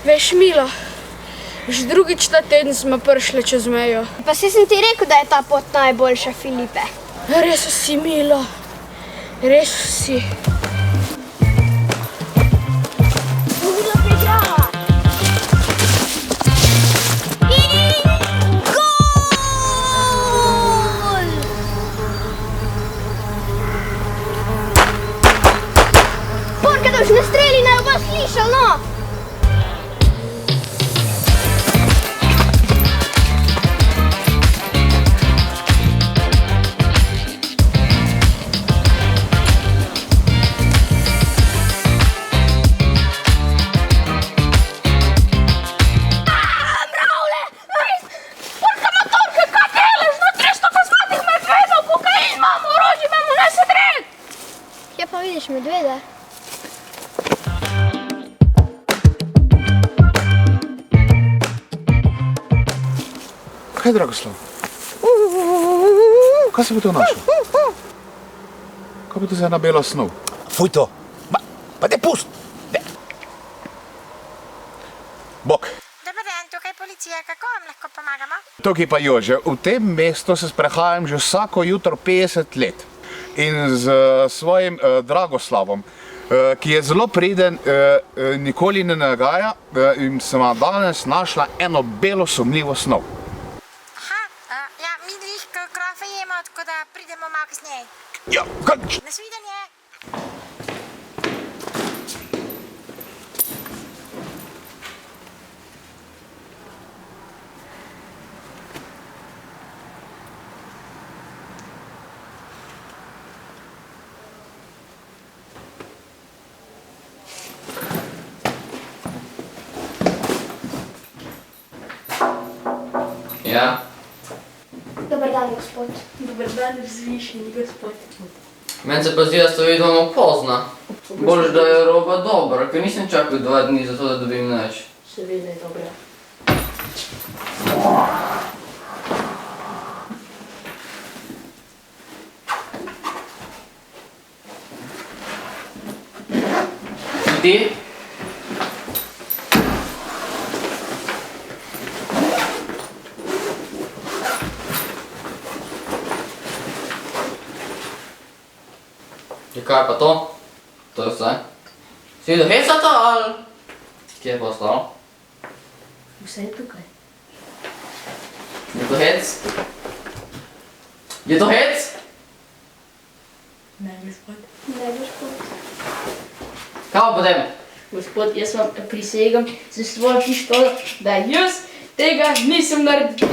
Veš, Milo, že drugič ta teden smo prišli čez mejo. Pa saj sem ti rekel, da je ta pot najboljša, Filipe. Res si, Milo. Res si. Porkadoš, ne streli, naj bo slišal, no! Ja pa vidiš medvede. Kaj, Dragoslav? Kaj se bo to našlo? Kaj bo to za ena bela snov? Fuj to! Pa te pust! Bok. Dobar dan, tukaj policija, kako vam lahko pomagamo? Tukaj pa Jože, v tem mestu se sprehajam že vsako jutro 50 let. In z svojim Dragoslavom, ki je zelo priden, nikoli ne nagaja, in sem danes našla eno belo sumljivo snov. Aha, ja, mi glih krofe jemo, tako da pridemo malo kasneje. Ja, kaj? Nasvidenje! Ja, Dobar dan, gospod. Dobar dan, vzvišeni gospod. meni se pa zdi, da sta vidno pozna. Boljš, da je roba dobra, ker nisem čakal 2 dni za to, da dobim nič. Seveda je dobra. Ti? Ja, kaj pa to? To je vse? Si do hecata ali? Kje je pa ostalo? Vse je tukaj. Je to hec? Je to hec? Ne, gospod. Ne, gospod. Kaj pa potem? Gospod, jaz vam prisegam s svojo pištolo, da jaz tega nisem naredil.